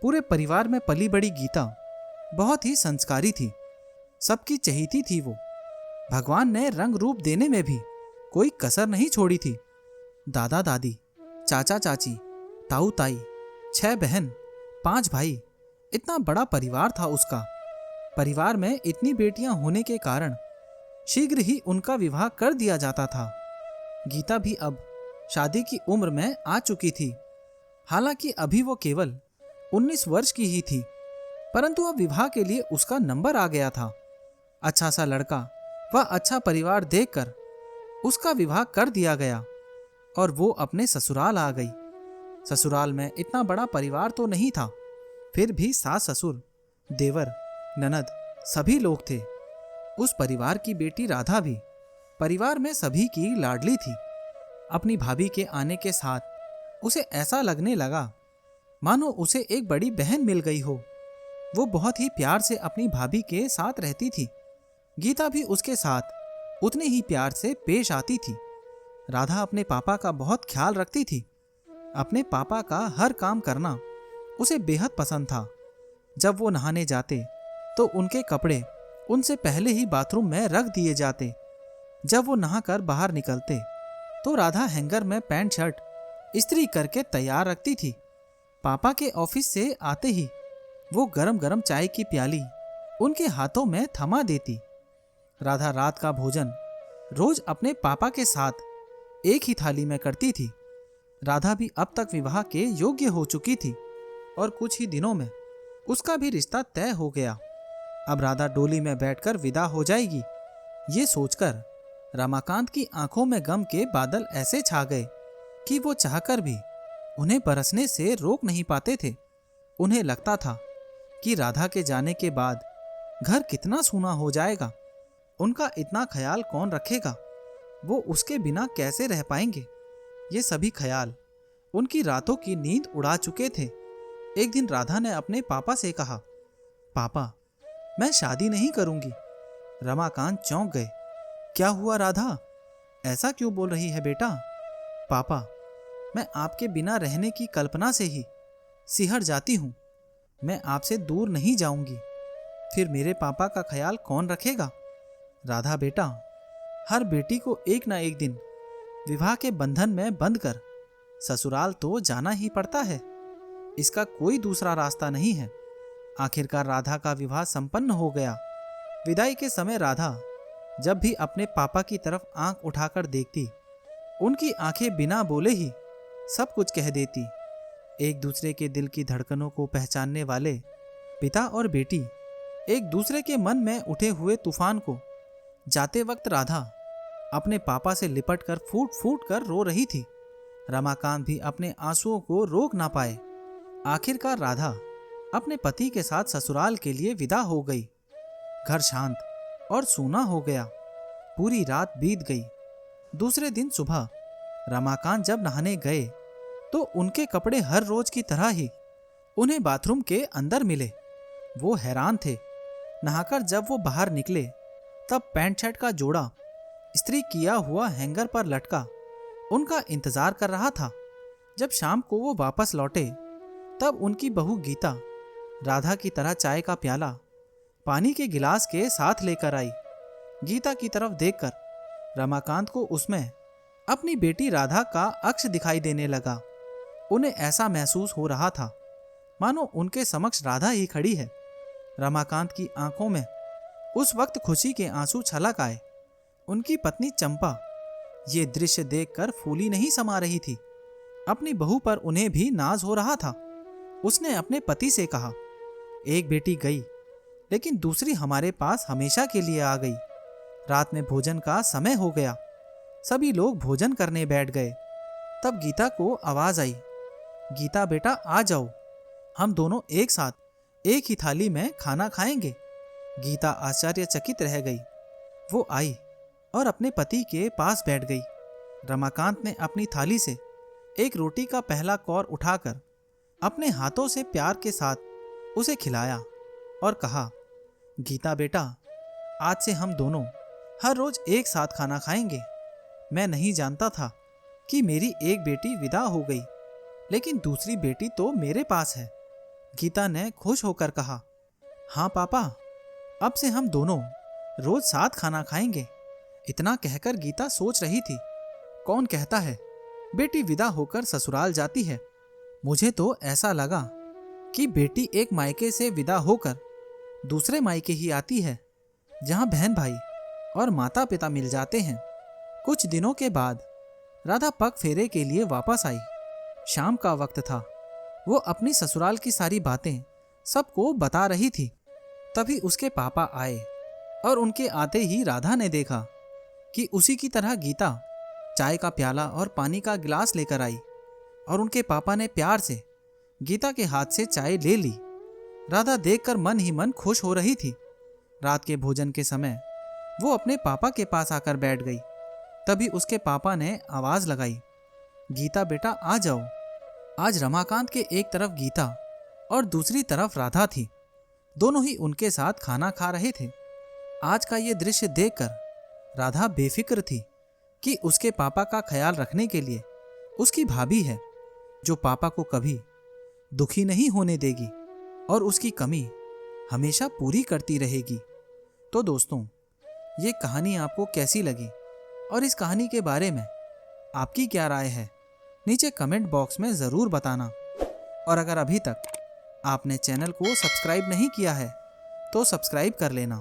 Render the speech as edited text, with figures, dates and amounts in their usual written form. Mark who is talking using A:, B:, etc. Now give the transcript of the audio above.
A: पूरे परिवार में पली बड़ी गीता बहुत ही संस्कारी थी। सबकी चहेती थी वो। भगवान ने रंग रूप देने में भी कोई कसर नहीं छोड़ी थी। दादा दादी, चाचा चाची, ताऊ ताई, 6 बहन, 5 भाई, इतना बड़ा परिवार था उसका। परिवार में इतनी बेटियां होने के कारण शीघ्र ही उनका विवाह कर दिया जाता था। गीता भी अब शादी की उम्र में आ चुकी थी। हालांकि अभी वो केवल 19 वर्ष की ही थी, परंतु अब विवाह के लिए उसका नंबर आ गया था। अच्छा सा लड़का व अच्छा परिवार देखकर उसका विवाह कर दिया गया और वो अपने ससुराल आ गई। ससुराल में इतना बड़ा परिवार तो नहीं था, फिर भी सास ससुर, देवर, ननद सभी लोग थे। उस परिवार की बेटी राधा भी परिवार में सभी की लाडली थी। अपनी भाभी के आने के साथ उसे ऐसा लगने लगा मानो उसे एक बड़ी बहन मिल गई हो। वो बहुत ही प्यार से अपनी भाभी के साथ रहती थी। गीता भी उसके साथ उतने ही प्यार से पेश आती थी। राधा अपने पापा का बहुत ख्याल रखती थी। अपने पापा का हर काम करना उसे बेहद पसंद था। जब वो नहाने जाते तो उनके कपड़े उनसे पहले ही बाथरूम में रख दिए जाते। जब वो नहाकर बाहर निकलते तो राधा हैंगर में पैंट शर्ट इस्त्री करके तैयार रखती थी। पापा के ऑफिस से आते ही वो गरम गरम चाय की प्याली उनके हाथों में थमा देती। राधा रात का भोजन रोज अपने पापा के साथ एक ही थाली में करती थी। राधा भी अब तक विवाह के योग्य हो चुकी थी और कुछ ही दिनों में उसका भी रिश्ता तय हो गया। अब राधा डोली में बैठकर विदा हो जाएगी। ये सोचकर रमाकांत की आंखों में गम के बादल ऐसे छा गए कि वो चाहकर भी उन्हें बरसने से रोक नहीं पाते थे। उन्हें लगता था कि राधा के जाने के बाद घर कितना सूना हो जाएगा। उनका इतना ख्याल कौन रखेगा? वो उसके बिना कैसे रह पाएंगे? ये सभी ख्याल उनकी रातों की नींद उड़ा चुके थे। एक दिन राधा ने अपने पापा से कहा, पापा, मैं शादी नहीं करूंगी। रमाकांत चौंक गए। क्या हुआ राधा? ऐसा क्यों बोल रही है बेटा? पापा, मैं आपके बिना रहने की कल्पना से ही सिहर जाती हूँ। मैं आपसे दूर नहीं जाऊंगी। फिर मेरे पापा का ख्याल कौन रखेगा? राधा बेटा, हर बेटी को एक ना एक दिन विवाह के बंधन में बंध कर ससुराल तो जाना ही पड़ता है। इसका कोई दूसरा रास्ता नहीं है। आखिरकार राधा का विवाह संपन्न हो गया। विदाई के समय राधा जब भी अपने पापा की तरफ आंख उठाकर देखती, उनकी आंखें बिना बोले ही सब कुछ कह देती। एक दूसरे के दिल की धड़कनों को पहचानने वाले पिता और बेटी एक दूसरे के मन में उठे हुए तूफान को जाते वक्त राधा अपने पापा से लिपट कर फूट फूट कर रो रही थी। रमाकांत भी अपने आंसुओं को रोक ना पाए। आखिरकार राधा अपने पति के साथ ससुराल के लिए विदा हो गई। घर शांत और सूना हो गया। पूरी रात बीत गई। दूसरे दिन सुबह रमाकांत जब नहाने गए तो उनके कपड़े हर रोज की तरह ही उन्हें बाथरूम के अंदर मिले। वो हैरान थे। नहाकर जब वो बाहर निकले तब पैंट शर्ट का जोड़ा इस्त्री किया हुआ हैंगर पर लटका उनका इंतजार कर रहा था। जब शाम को वो वापस लौटे तब उनकी बहू गीता राधा की तरह चाय का प्याला पानी के गिलास के साथ लेकर आई। गीता की तरफ देखकर रमाकांत को उसमें अपनी बेटी राधा का अक्ष दिखाई देने लगा। उन्हें ऐसा महसूस हो रहा था मानो उनके समक्ष राधा ही खड़ी है। रमाकांत की आंखों में उस वक्त खुशी के आंसू छलक आए। उनकी पत्नी चंपा ये दृश्य देखकर फूली नहीं समा रही थी। अपनी बहू पर उन्हें भी नाज हो रहा था। उसने अपने पति से कहा, एक बेटी गई लेकिन दूसरी हमारे पास हमेशा के लिए आ गई। रात में भोजन का समय हो गया। सभी लोग भोजन करने बैठ गए। तब गीता को आवाज आई, गीता बेटा आ जाओ, हम दोनों एक साथ एक ही थाली में खाना खाएंगे। गीता आश्चर्यचकित रह गई। वो आई और अपने पति के पास बैठ गई। रमाकांत ने अपनी थाली से एक रोटी का पहला कौर उठाकर अपने हाथों से प्यार के साथ उसे खिलाया और कहा, गीता बेटा, आज से हम दोनों हर रोज एक साथ खाना खाएंगे। मैं नहीं जानता था कि मेरी एक बेटी विदा हो गई, लेकिन दूसरी बेटी तो मेरे पास है। गीता ने खुश होकर कहा, हाँ पापा, अब से हम दोनों रोज साथ खाना खाएंगे। इतना कहकर गीता सोच रही थी, कौन कहता है बेटी विदा होकर ससुराल जाती है। मुझे तो ऐसा लगा कि बेटी एक मायके से विदा होकर दूसरे मायके ही आती है, जहां बहन भाई और माता पिता मिल जाते हैं। कुछ दिनों के बाद राधा पग फेरे के लिए वापस आई। शाम का वक्त था। वो अपनी ससुराल की सारी बातें सबको बता रही थी। तभी उसके पापा आए और उनके आते ही राधा ने देखा कि उसी की तरह गीता चाय का प्याला और पानी का गिलास लेकर आई और उनके पापा ने प्यार से गीता के हाथ से चाय ले ली। राधा देखकर मन ही मन खुश हो रही थी। रात के भोजन के समय वो अपने पापा के पास आकर बैठ गई। तभी उसके पापा ने आवाज लगाई, गीता बेटा आ जाओ। आज रमाकांत के एक तरफ गीता और दूसरी तरफ राधा थी। दोनों ही उनके साथ खाना खा रहे थे। आज का ये दृश्य देखकर राधा बेफिक्र थी कि उसके पापा का ख्याल रखने के लिए उसकी भाभी है, जो पापा को कभी दुखी नहीं होने देगी और उसकी कमी हमेशा पूरी करती रहेगी। तो दोस्तों, ये कहानी आपको कैसी लगी और इस कहानी के बारे में आपकी क्या राय है, नीचे कमेंट बॉक्स में ज़रूर बताना। और अगर अभी तक आपने चैनल को सब्सक्राइब नहीं किया है तो सब्सक्राइब कर लेना।